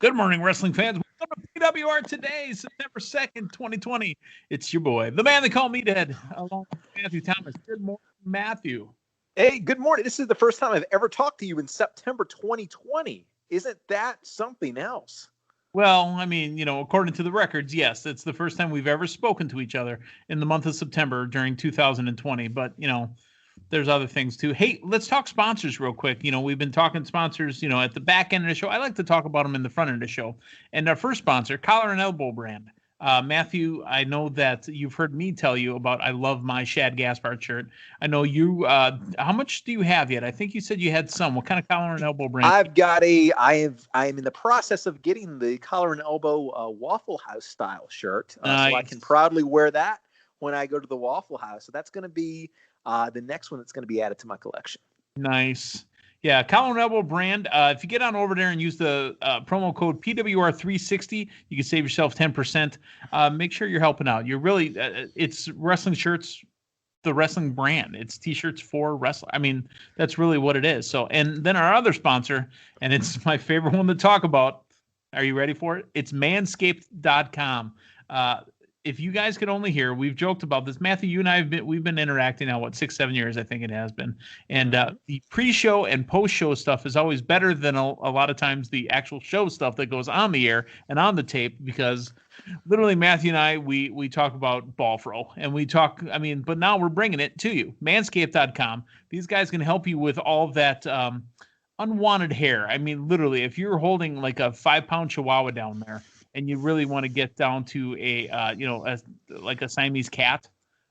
Good morning, wrestling fans. Welcome to PWR today, September 2nd, 2020. It's your boy, the man they call Meathead, along with Matthew Thomas. Good morning, Matthew. Hey, good morning. This is the first time I've ever talked to you in September 2020. Isn't that something else? Well, I mean, according to the records, yes, it's the first time we've ever spoken to each other in the month of September during 2020. But, there's other things too. Hey, let's talk sponsors real quick. We've been talking sponsors, at the back end of the show. I like to talk about them in the front end of the show. And our first sponsor, Collar and Elbow brand. Matthew, I know that you've heard me tell you about I love my Shad Gaspard shirt. I know you. How much do you have yet? I think you said you had some. What kind of Collar and Elbow brand? I am in the process of getting the Collar and Elbow Waffle House style shirt, Nice. so I can proudly wear that when I go to the Waffle House. So that's going to be the next one that's going to be added to my collection. Nice. Yeah, Collar and Elbow brand. If you get on over there and use the promo code PWR360, you can save yourself 10%. Make sure you're helping out. You're really, it's wrestling shirts, the wrestling brand. It's T-shirts for wrestling. I mean, that's really what it is. So, and then our other sponsor, and it's my favorite one to talk about. Are you ready for it? It's manscaped.com. If you guys could only hear, we've joked about this. Matthew, you and I we've been interacting now, 6-7 years, I think it has been. And the pre-show and post-show stuff is always better than a lot of times the actual show stuff that goes on the air and on the tape, because literally Matthew and I, we talk about ball throw, and we talk, but now we're bringing it to you. Manscaped.com. These guys can help you with all that unwanted hair. I mean, literally, if you're holding like a 5-pound chihuahua down there, and you really want to get down to like a Siamese cat,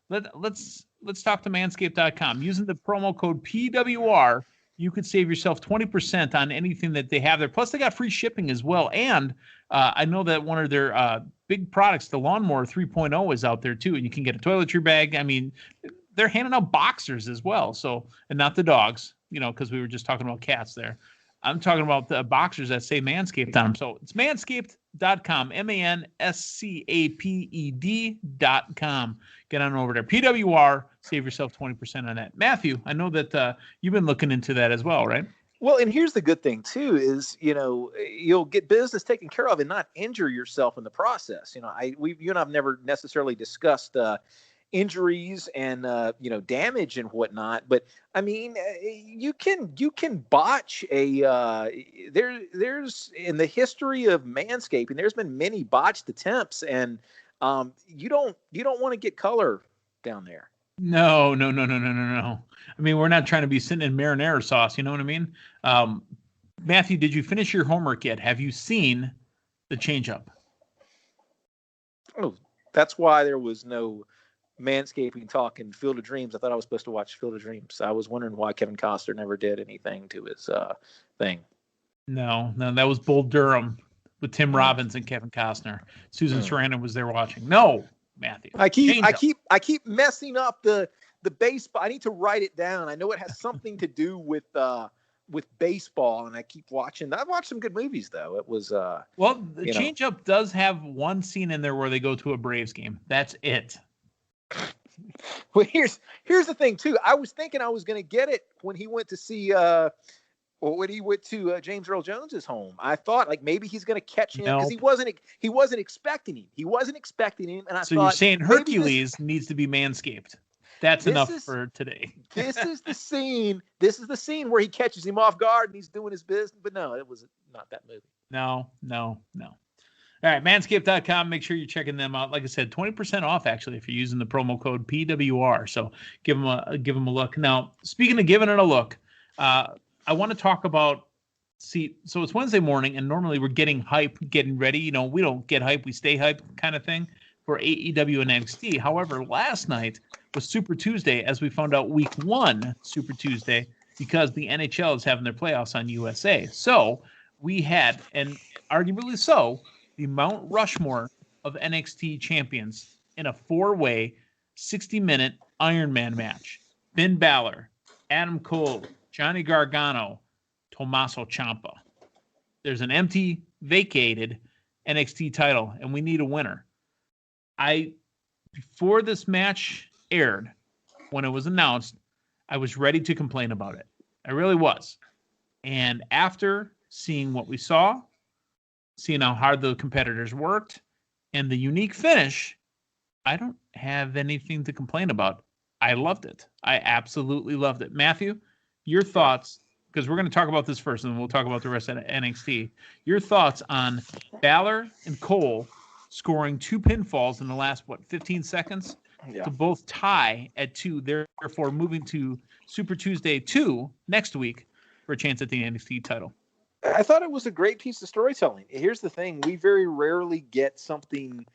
let's talk to manscaped.com. Using the promo code PWR, you could save yourself 20% on anything that they have there. Plus, they got free shipping as well. And I know that one of their big products, the Lawnmower 3.0, is out there too. And you can get a toiletry bag. I mean, they're handing out boxers as well. So, and not the dogs, because we were just talking about cats there. I'm talking about the boxers that say Manscaped on them. So it's manscaped.com, manscaped.com. Get on over there. PWR, save yourself 20% on that. Matthew, I know that you've been looking into that as well, right? Well, and here's the good thing too is, you'll get business taken care of and not injure yourself in the process. You and I've never necessarily discussed injuries and damage and whatnot, but I mean, you can botch there's in the history of manscaping, there's been many botched attempts, and you don't want to get color down there. No. I mean, we're not trying to be sitting in marinara sauce, you know what I mean? Matthew, did you finish your homework yet? Have you seen the change up? Oh, that's why there was no Manscaping talk in Field of Dreams. I thought I was supposed to watch Field of Dreams. I was wondering why Kevin Costner never did anything to his thing. No, that was Bull Durham with Tim Robbins and Kevin Costner. Susan Sarandon was there watching. No, Matthew. I keep messing up the baseball. I need to write it down. I know it has something to do with baseball, and I keep watching. I've watched some good movies though. It was the change up does have one scene in there where they go to a Braves game. That's it. Well, here's the thing too. I was thinking I was going to get it when he went to see when he went to James Earl Jones's home. I thought like maybe he's going to catch him because he wasn't expecting him. He wasn't expecting him, and I thought, you're saying Hercules needs to be manscaped. That's enough for today. This is the scene. This is the scene where he catches him off guard and he's doing his business. But no, it was not that movie. No. All right, manscaped.com. Make sure you're checking them out. Like I said, 20% off actually if you're using the promo code PWR. So give them a look. Now, speaking of giving it a look, I want to talk about. So it's Wednesday morning, and normally we're getting hype, getting ready. We don't get hype, we stay hype, kind of thing for AEW and NXT. However, last night was Super Tuesday, as we found out week 1 Super Tuesday, because the NHL is having their playoffs on USA. So we had, and arguably so, the Mount Rushmore of NXT champions in a 4-way, 60-minute Iron Man match. Finn Balor, Adam Cole, Johnny Gargano, Tommaso Ciampa. There's an empty, vacated NXT title, and we need a winner. Before this match aired, when it was announced, I was ready to complain about it. I really was. And after seeing what we saw, seeing how hard the competitors worked, and the unique finish, I don't have anything to complain about. I loved it. I absolutely loved it. Matthew, your thoughts, because we're going to talk about this first, and then we'll talk about the rest of NXT. Your thoughts on Balor and Cole scoring 2 pinfalls in the last, 15 seconds to both tie at 2, therefore moving to Super Tuesday 2 next week for a chance at the NXT title. I thought it was a great piece of storytelling. Here's the thing. We very rarely get something,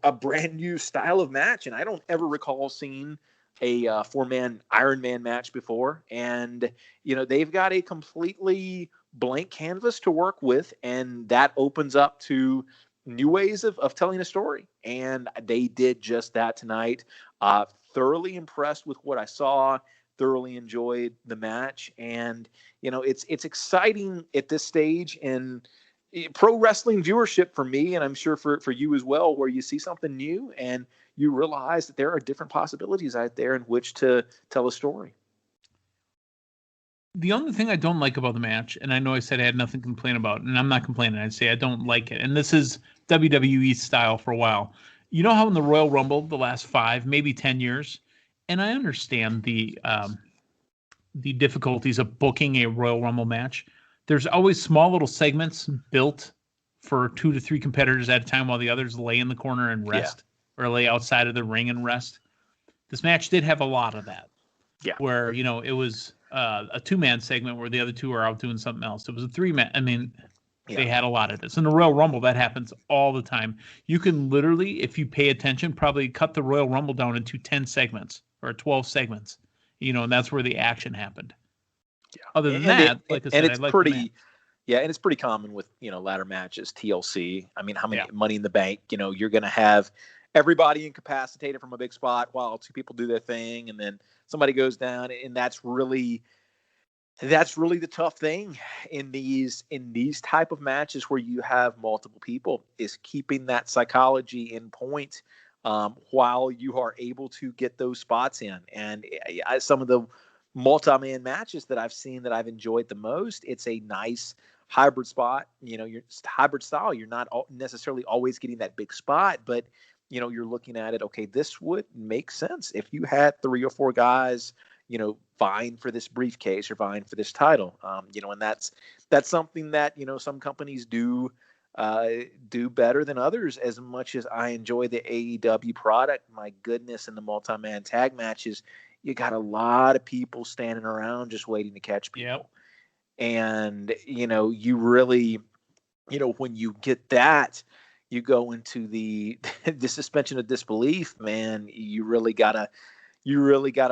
a brand new style of match, and I don't ever recall seeing a 4-man Iron Man match before. And, they've got a completely blank canvas to work with, and that opens up to new ways of telling a story. And they did just that tonight. Thoroughly impressed with what I saw. Thoroughly enjoyed the match, and it's exciting at this stage in pro wrestling viewership for me, and I'm sure for you as well, where you see something new and you realize that there are different possibilities out there in which to tell a story. The only thing I don't like about the match, and I know I said I had nothing to complain about, and I'm not complaining, I'd say I don't like it, and this is WWE style for a while. You know how in the Royal Rumble the last 5, maybe 10 years, and I understand the difficulties of booking a Royal Rumble match. There's always small little segments built for 2 to 3 competitors at a time while the others lay in the corner and rest, or lay outside of the ring and rest. This match did have a lot of that. Yeah. Where, it was a 2-man segment where the other 2 are out doing something else. It was a 3-man. They had a lot of this. In the Royal Rumble, that happens all the time. You can literally, if you pay attention, probably cut the Royal Rumble down into 10 segments or 12 segments, and that's where the action happened. Yeah. Other than that, like I said, it's pretty, and it's pretty common with, ladder matches, TLC. I mean, how many Money in the Bank, you're going to have everybody incapacitated from a big spot while 2 people do their thing, and then somebody goes down, and that's really the tough thing in these type of matches where you have multiple people, is keeping that psychology in point while you are able to get those spots in. And some of the multi-man matches that I've seen that I've enjoyed the most, it's a nice hybrid spot. Your hybrid style, you're not necessarily always getting that big spot, but you're looking at it, okay, this would make sense if you had 3 or 4 guys vying for this briefcase or vying for this title. And that's something that some companies do better than others. As much as I enjoy the AEW product, my goodness, in the multi-man tag matches, you got a lot of people standing around just waiting to catch people. Yep. And you really, when you get that, you go into the suspension of disbelief, man. You really gotta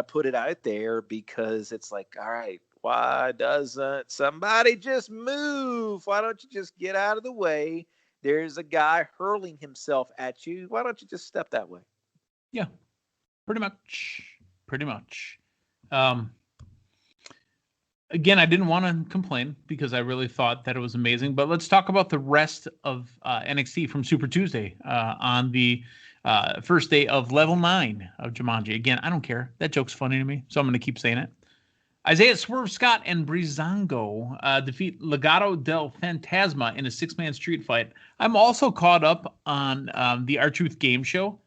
put it out there, because it's like, all right, why doesn't somebody just move? Why don't you just get out of the way? There's a guy hurling himself at you. Why don't you just step that way? Yeah, pretty much. Again, I didn't want to complain because I really thought that it was amazing. But let's talk about the rest of NXT from Super Tuesday on the first day of Level 9 of Jumanji. Again, I don't care. That joke's funny to me, so I'm going to keep saying it. Isaiah Swerve Scott and Breezango defeat Legado del Fantasma in a 6-man street fight. I'm also caught up on the R-Truth game show,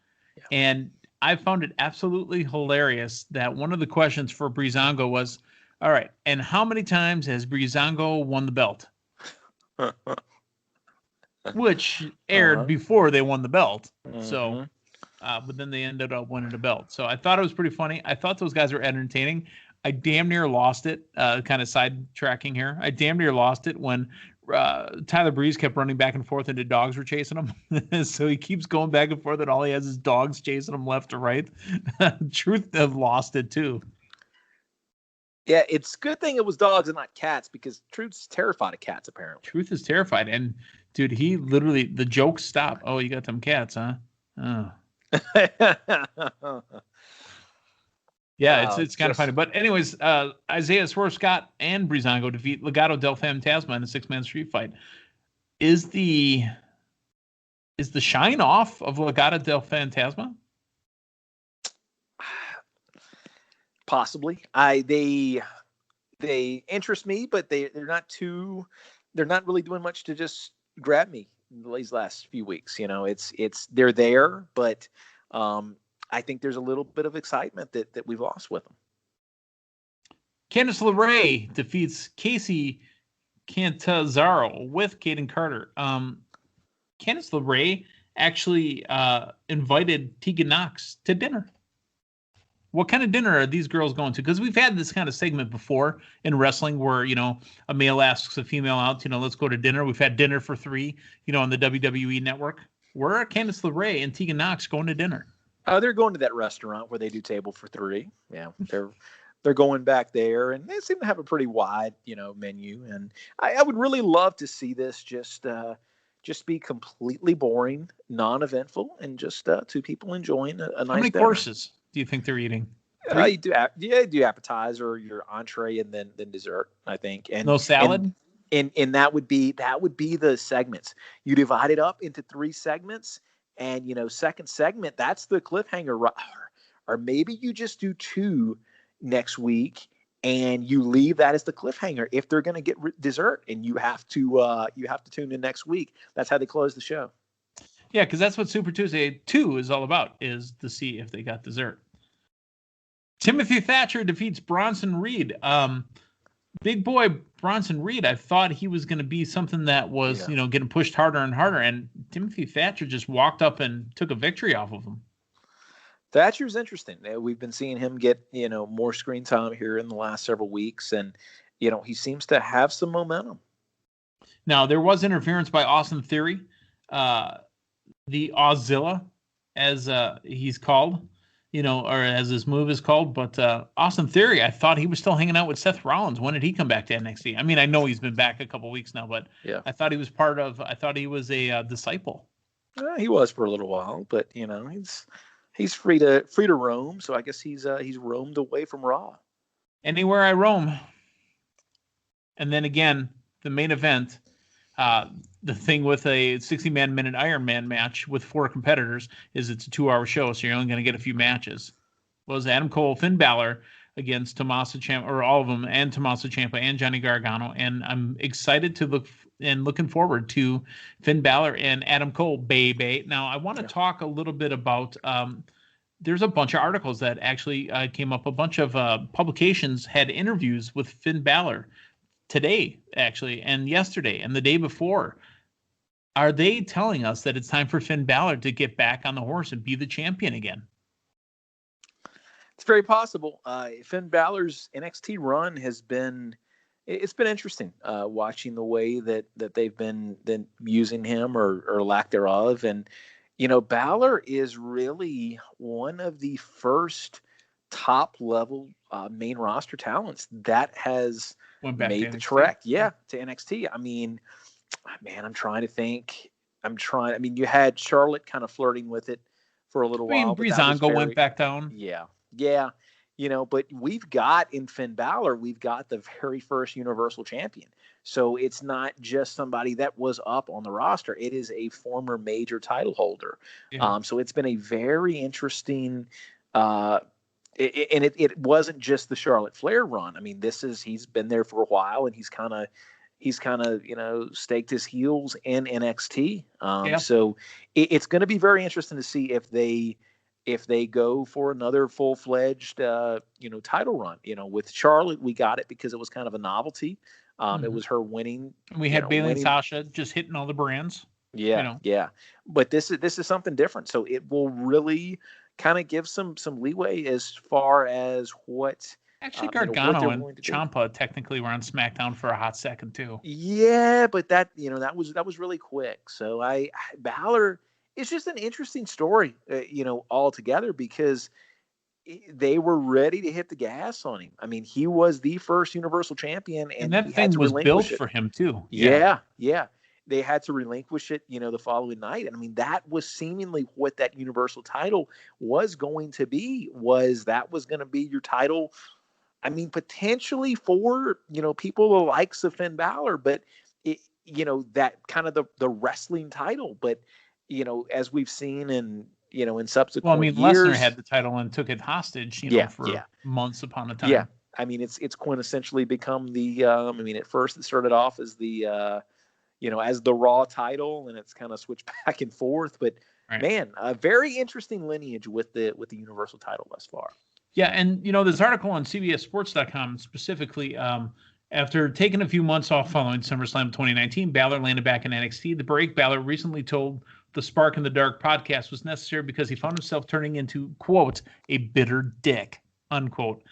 and I found it absolutely hilarious that one of the questions for Breezango was, all right, and how many times has Breezango won the belt? Which aired before they won the belt. So, but then they ended up winning the belt. So I thought it was pretty funny. I thought those guys were entertaining. I damn near lost it, kind of sidetracking here. I damn near lost it when Tyler Breeze kept running back and forth and the dogs were chasing him. So he keeps going back and forth and all he has is dogs chasing him left to right. Truth have lost it too. Yeah, it's a good thing it was dogs and not cats, because Truth's terrified of cats, apparently. Truth is terrified. And, dude, he literally, the jokes stop. Oh, you got them cats, huh? Oh. Yeah, it's kind of funny. But anyways, Isaiah Swerve Scott and Breezango defeat Legado del Fantasma in a 6-man street fight. Is the shine off of Legado del Fantasma? Possibly. They interest me, but they're not really doing much to just grabbed me these last few weeks. It's they're there, but I think there's a little bit of excitement that we've lost with them. Candice LeRae defeats Casey Cantasaro with Cayden Carter. Candice LeRae actually invited Tegan Knox to dinner. What kind of dinner are these girls going to? Because we've had this kind of segment before in wrestling where, a male asks a female out, let's go to dinner. We've had dinner for three, on the WWE network. Where are Candice LeRae and Tegan Knox going to dinner? They're going to that restaurant where they do table for three. Yeah, they're going back there, and they seem to have a pretty wide, menu. And I would really love to see this just be completely boring, non-eventful, and just two people enjoying a nice. How many dinner. Courses do you think they're eating? You do appetizer, your entree, and then dessert, I think. And no salad. And that would be the segments. You divide it up into 3 segments, and second segment, that's the cliffhanger. Or maybe you just do 2 next week, and you leave that as the cliffhanger if they're going to get dessert, and you have to tune in next week. That's how they close the show. Yeah, because that's what Super Tuesday 2 is all about, is to see if they got dessert. Timothy Thatcher defeats Bronson Reed. Big boy Bronson Reed, I thought he was going to be something that was, getting pushed harder and harder, and Timothy Thatcher just walked up and took a victory off of him. Thatcher's interesting. We've been seeing him get, more screen time here in the last several weeks, and, he seems to have some momentum. Now, there was interference by Austin Theory, the Auszilla, as he's called, or as his move is called. But Austin Theory, I thought he was still hanging out with Seth Rollins. When did he come back to NXT? I mean, I know he's been back a couple weeks now, but yeah. I thought he was a disciple. He was for a little while, but he's free to roam. So I guess he's roamed away from Raw. Anywhere I roam. And then again, the main event, the thing with a 60-man minute Iron Man match with 4 competitors is it's a 2-hour show, so you're only going to get a few matches. Was Adam Cole, Finn Balor against Tommaso Ciampa, or all of them, and Tommaso Ciampa and Johnny Gargano, and I'm excited to looking forward to Finn Balor and Adam Cole, baby. Now, I want to talk a little bit about. There's a bunch of articles that actually came up. A bunch of publications had interviews with Finn Balor today, actually, and yesterday, and the day before. Are they telling us that it's time for Finn Balor to get back on the horse and be the champion again? It's very possible. Finn Balor's NXT run has been interesting, watching the way that they've been using him or lack thereof. And, Balor is really one of the first top level main roster talents that has made the trek. Yeah. To NXT. I mean, man, I'm trying to think. I mean, you had Charlotte kind of flirting with it for a little while. Breezango went back down. Yeah. But we've got in Finn Balor, we've got the very first Universal Champion. So it's not just somebody that was up on the roster. It is a former major title holder. Yeah. So it's been a very interesting. It wasn't just the Charlotte Flair run. I mean, he's been there for a while, and he's kind of staked his heels in NXT. So it's going to be very interesting to see if they go for another full-fledged title run. With Charlotte, we got it because it was kind of a novelty. It was her winning. We had Bayley and Sasha just hitting all the brands. Yeah. But this is something different. So it will really kind of give some leeway as far as what. Actually, Gargano and Ciampa technically were on SmackDown for a hot second too. Yeah, but that was really quick. So Balor is just an interesting story, altogether, because they were ready to hit the gas on him. I mean, he was the first Universal Champion, and that thing was built for him too. Yeah. They had to relinquish it, the following night. And I mean, that was seemingly what that Universal title was going to be. Was going to be your title. I mean, potentially for, people the likes of Finn Balor, but that kind of the wrestling title. But, as we've seen in subsequent years. Lesnar had the title and took it hostage, for months upon a time. Yeah. I mean, it's quintessentially become the, at first it started off as the, as the Raw title, and it's kind of switched back and forth. But Right. man, a very interesting lineage with the Universal title thus far. Yeah, and this article on CBSSports.com specifically, after taking a few months off following SummerSlam 2019, Balor landed back in NXT. The break, Balor recently told the Spark in the Dark podcast was necessary because he found himself turning into, quote, a bitter dick, unquote.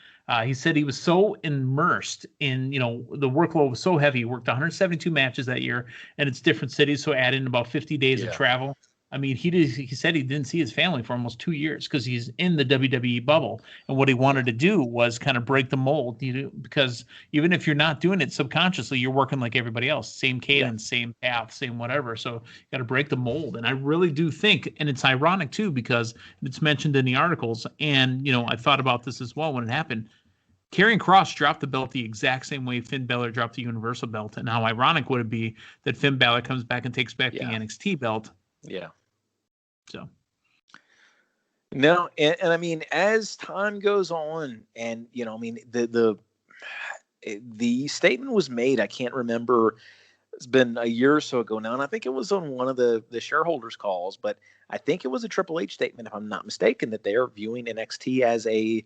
He said he was so immersed in, the workload was so heavy. He worked 172 matches that year, and it's different cities, so add in about 50 days of travel. I mean, he said he didn't see his family for almost 2 years because he's in the WWE bubble. And what he wanted to do was kind of break the mold, because even if you're not doing it subconsciously, you're working like everybody else. Same cadence, same path, same whatever. So you got to break the mold. And I really do think, and it's ironic too, because it's mentioned in the articles. And, I thought about this as well when it happened. Karrion Kross dropped the belt the exact same way Finn Balor dropped the Universal belt. And how ironic would it be that Finn Balor comes back and takes back the NXT belt? Yeah. So, no, and I mean, as time goes on, and the statement was made. I can't remember. It's been a year or so ago now, and I think it was on one of the shareholders' calls. But I think it was a Triple H statement, if I'm not mistaken, that they are viewing NXT as a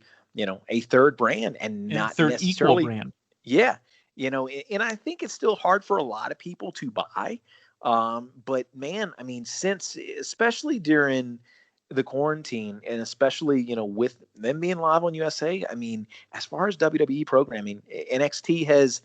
third brand and not third necessarily equal brand. Yeah, and I think it's still hard for a lot of people to buy. But man, I mean, especially during the quarantine, and especially, with them being live on USA, I mean, as far as WWE programming, NXT has,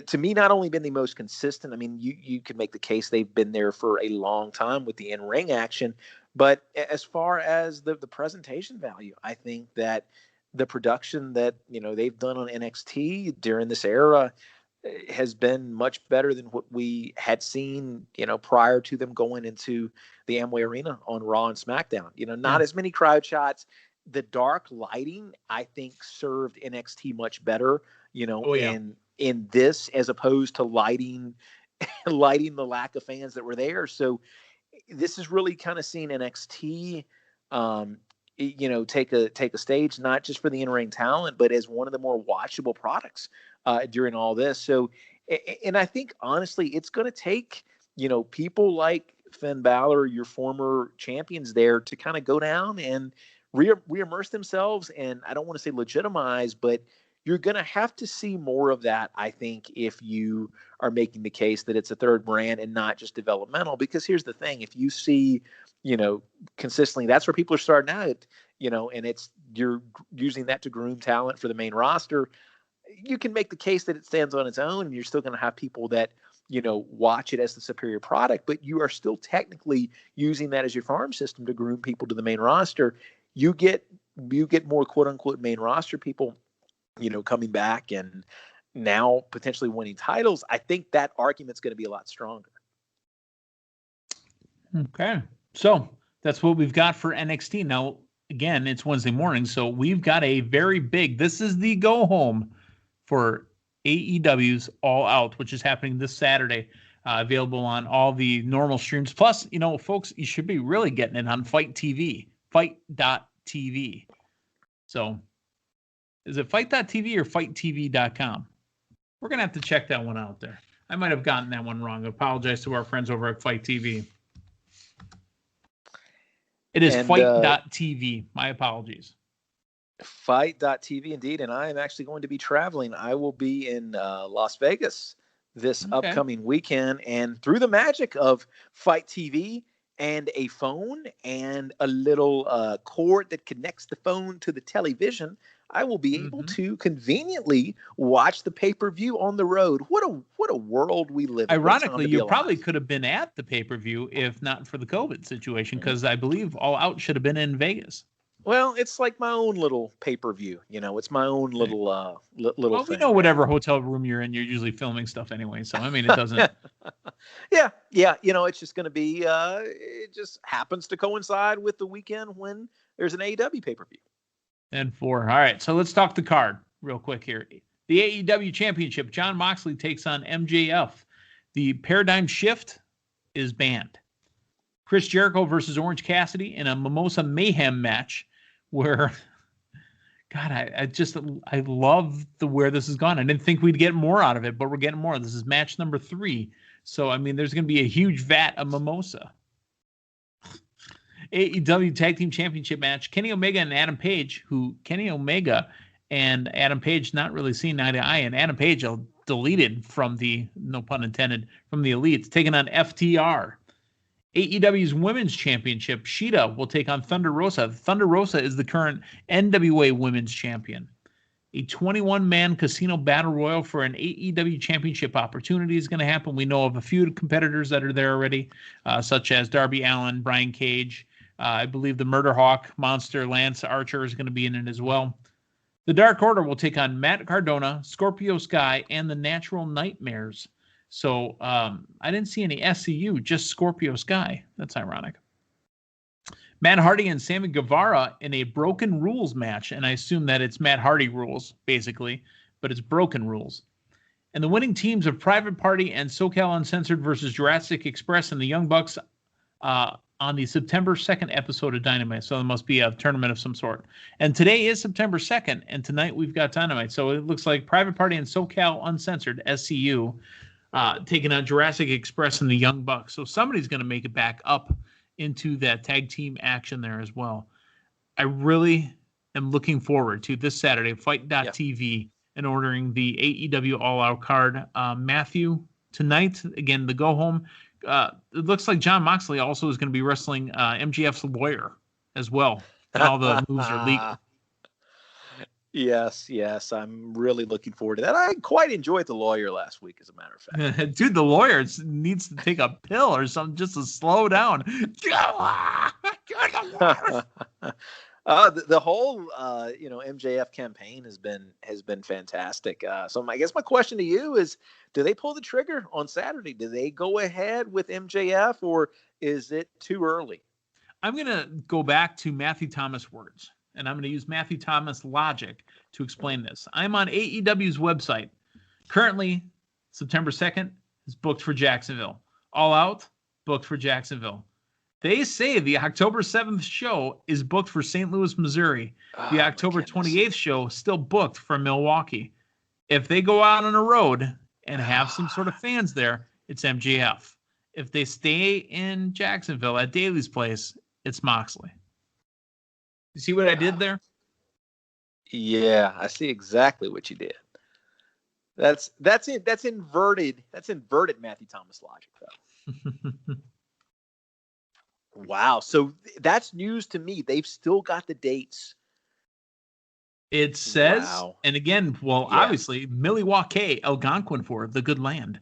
to me, not only been the most consistent. I mean, you could make the case they've been there for a long time with the in-ring action, but as far as the presentation value, I think that the production that, they've done on NXT during this era has been much better than what we had seen, prior to them going into the Amway Arena on Raw and SmackDown. Not as many crowd shots. The dark lighting, I think, served NXT much better, in this, as opposed to lighting the lack of fans that were there. So this is really kind of seeing NXT, take a stage, not just for the in-ring talent, but as one of the more watchable products during all this. So, and I think honestly, it's going to take, people like Finn Balor, your former champions there, to kind of go down and re-immerse themselves. And I don't want to say legitimize, but you're going to have to see more of that, I think, if you are making the case that it's a third brand and not just developmental. Because here's the thing, if you see, consistently, that's where people are starting out, and you're using that to groom talent for the main roster. You can make the case that it stands on its own, and you're still going to have people that, watch it as the superior product, but you are still technically using that as your farm system to groom people to the main roster. You get more quote unquote main roster people, coming back and now potentially winning titles. I think that argument's going to be a lot stronger. Okay. So that's what we've got for NXT. Now, again, it's Wednesday morning, so we've got a very big, this is the go home for AEW's All Out, which is happening this Saturday, available on all the normal streams. Plus, folks, you should be really getting it on Fight TV, fight.tv. So is it fight.tv or fighttv.com? We're going to have to check that one out there. I might have gotten that one wrong. I apologize to our friends over at Fight TV. It is fight.tv. My apologies. Fight.tv indeed. And I am actually going to be traveling. I will be in Las Vegas this upcoming weekend. And through the magic of Fight TV and a phone and a little cord that connects the phone to the television, I will be able to conveniently watch the pay-per-view on the road. What a world we live in. Ironically, you probably could have been at the pay-per-view if not for the COVID situation, because I believe All Out should have been in Vegas. Well, it's like my own little pay-per-view. It's my own little little well, thing. We know whatever hotel room you're in, you're usually filming stuff anyway. So, I mean, it doesn't. Yeah. It's just going to be, it just happens to coincide with the weekend when there's an AEW pay-per-view. And 4. All right, so let's talk the card real quick here. The AEW Championship, Jon Moxley takes on MJF. The Paradigm Shift is banned. Chris Jericho versus Orange Cassidy in a Mimosa Mayhem match where, God, I love where this has gone. I didn't think we'd get more out of it, but we're getting more. This is match number 3. So, I mean, there's going to be a huge vat of mimosa. AEW Tag Team Championship match. Kenny Omega and Adam Page, Kenny Omega and Adam Page not really seen eye to eye, and Adam Page deleted from the, no pun intended, from the Elites, taking on FTR. AEW's Women's Championship. Shida will take on Thunder Rosa. Thunder Rosa is the current NWA Women's Champion. A 21-man casino battle royal for an AEW championship opportunity is going to happen. We know of a few competitors that are there already, such as Darby Allin, Brian Cage. I believe the Murder Hawk monster Lance Archer is going to be in it as well. The Dark Order will take on Matt Cardona, Scorpio Sky, and the Natural Nightmares. So I didn't see any SCU, just Scorpio Sky. That's ironic. Matt Hardy and Sammy Guevara in a Broken Rules match, and I assume that it's Matt Hardy rules, basically, but it's Broken Rules. And the winning teams of Private Party and SoCal Uncensored versus Jurassic Express and the Young Bucks on the September 2nd episode of Dynamite. So there must be a tournament of some sort. And today is September 2nd, and tonight we've got Dynamite. So it looks like Private Party and SoCal Uncensored, SCU, taking on Jurassic Express and the Young Bucks. So somebody's going to make it back up into that tag team action there as well. I really am looking forward to this Saturday, Fight.tv, and ordering the AEW All Out card. Matthew, tonight, again, the go home. It looks like Jon Moxley also is going to be wrestling MJF's lawyer as well. And all the moves are legal. Yes. I'm really looking forward to that. I quite enjoyed the lawyer last week, as a matter of fact. Dude, the lawyer needs to take a pill or something just to slow down. The whole MJF campaign has been fantastic. So I guess my question to you is, do they pull the trigger on Saturday? Do they go ahead with MJF, or is it too early? I'm going to go back to Matthew Thomas' words, and I'm going to use Matthew Thomas logic to explain this. I'm on AEW's website. Currently, September 2nd is booked for Jacksonville. All Out, booked for Jacksonville. They say the October 7th show is booked for St. Louis, Missouri. The October 28th show still booked for Milwaukee. If they go out on a road and have some sort of fans there, it's MJF. If they stay in Jacksonville at Daly's place, it's Moxley. You see what I did there? Yeah, I see exactly what you did. That's it. That's inverted. That's inverted Matthew Thomas logic, though. Wow. So that's news to me. They've still got the dates. It says, and again, obviously, Milwaukee, Algonquin for the good land.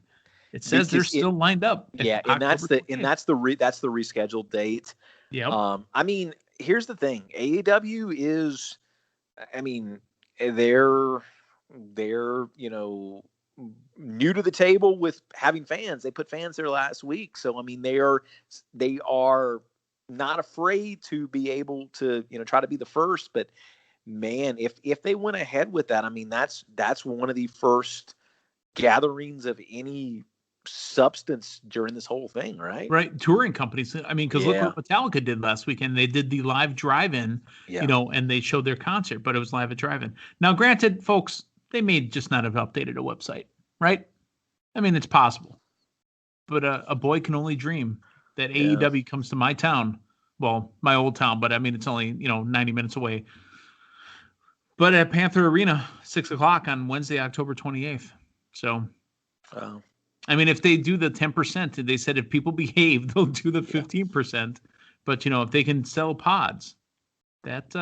It says they're still lined up. Yeah, and that's the rescheduled date. Yeah. I mean, here's the thing. AEW is, I mean, they're new to the table with having fans. They put fans there last week, so I mean, they are not afraid to be able to try to be the first. But man, if they went ahead with that, I mean, that's one of the first gatherings of any substance during this whole thing, right? Right. Touring companies. I mean, because look what Metallica did last weekend. They did the live drive-in, and they showed their concert, but it was live at drive-in. Now, granted, folks, they may just not have updated a website, right? I mean, it's possible. But a boy can only dream that AEW comes to my town. Well, my old town, but I mean, it's only, 90 minutes away. But at Panther Arena, 6:00 on Wednesday, October 28th. So, I mean, if they do the 10%, they said if people behave, they'll do the 15%. But, if they can sell pods, that's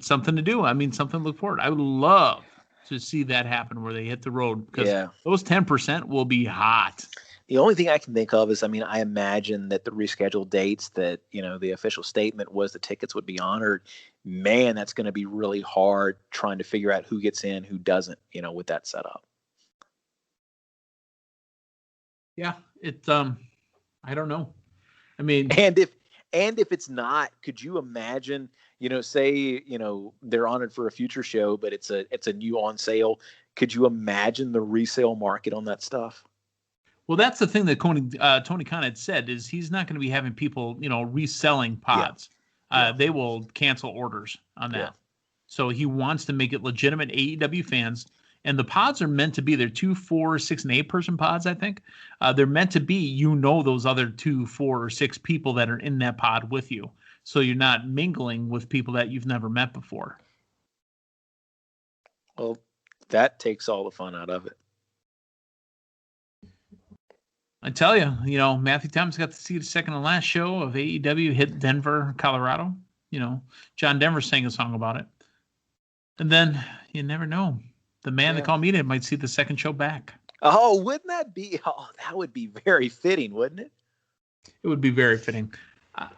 something to do. I mean, something to look forward. I would love to see that happen where they hit the road, because those 10% will be hot. The only thing I can think of is, I mean, I imagine that the rescheduled dates that, the official statement was the tickets would be honored. Man, that's going to be really hard trying to figure out who gets in, who doesn't, with that setup. Yeah, I don't know. I mean, and if it's not, could you imagine, say, they're honored for a future show, but it's a new on sale. Could you imagine the resale market on that stuff? Well, that's the thing that Tony Khan had said, is he's not going to be having people, reselling pods. They will cancel orders on that. Yeah. So he wants to make it legitimate AEW fans. And the pods are meant to be, they're 2, 4, 6, and 8 person pods, I think. They're meant to be, those other 2, 4, or 6 people that are in that pod with you. So you're not mingling with people that you've never met before. Well, that takes all the fun out of it. I tell you, Matthew Thomas got to see the second and last show of AEW hit Denver, Colorado. John Denver sang a song about it. And then you never know. The man they call Meathead might see the second show back. Oh, wouldn't that be? Oh, that would be very fitting, wouldn't it? It would be very fitting.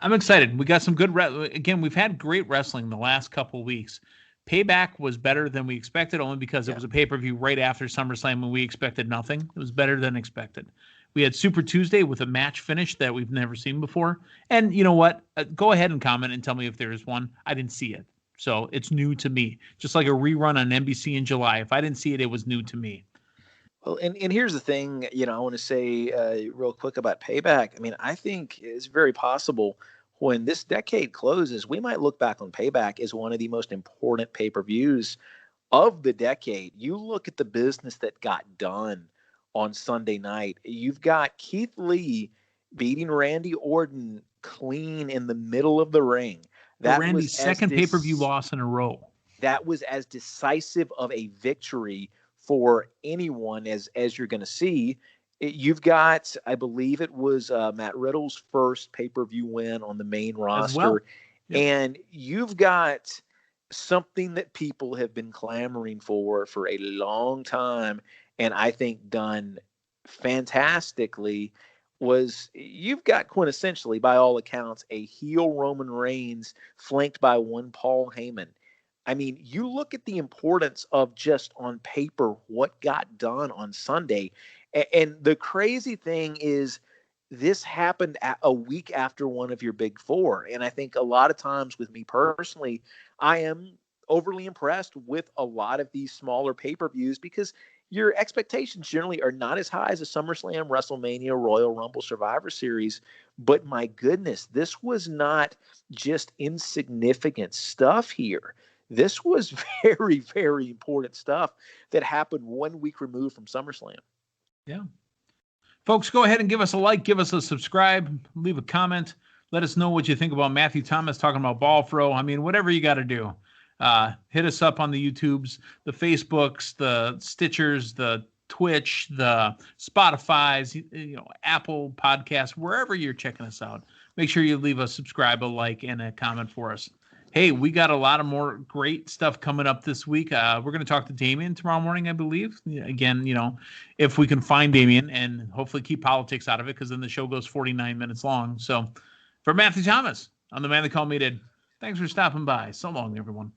I'm excited. We got some good again, we've had great wrestling the last couple of weeks. Payback was better than we expected, only because it was a pay-per-view right after SummerSlam when we expected nothing. It was better than expected. We had Super Tuesday with a match finish that we've never seen before. And you know what? Go ahead and comment and tell me if there is one. I didn't see it. So it's new to me. Just like a rerun on NBC in July. If I didn't see it, it was new to me. Well, and here's the thing, I want to say real quick about Payback. I mean, I think it's very possible when this decade closes, we might look back on Payback as one of the most important pay-per-views of the decade. You look at the business that got done on Sunday night. You've got Keith Lee beating Randy Orton clean in the middle of the ring. That Randy's second pay-per-view loss in a row. That was as decisive of a victory for anyone as you're going to see. You've got, I believe it was Matt Riddle's first pay-per-view win on the main roster. Well. Yep. And you've got something that people have been clamoring for a long time, and I think done fantastically, was you've got quintessentially, by all accounts, a heel Roman Reigns flanked by one Paul Heyman. I mean, you look at the importance of just on paper what got done on Sunday. And the crazy thing is this happened a week after one of your big four. And I think a lot of times with me personally, I am overly impressed with a lot of these smaller pay-per-views because your expectations generally are not as high as a SummerSlam, WrestleMania, Royal Rumble, Survivor Series. But my goodness, this was not just insignificant stuff here. This was very, very important stuff that happened 1 week removed from SummerSlam. Yeah. Folks, go ahead and give us a like, give us a subscribe, leave a comment. Let us know what you think about Matthew Thomas talking about ball throw. I mean, whatever you got to do. Hit us up on the YouTubes, the Facebooks, the Stitchers, the Twitch, the Spotifys, Apple Podcasts, wherever you're checking us out. Make sure you leave a subscribe, a like, and a comment for us. Hey, we got a lot of more great stuff coming up this week. We're going to talk to Damien tomorrow morning, I believe. Again, if we can find Damien and hopefully keep politics out of it, because then the show goes 49 minutes long. So for Matthew Thomas, I'm the man they call Meathead. Thanks for stopping by. So long, everyone.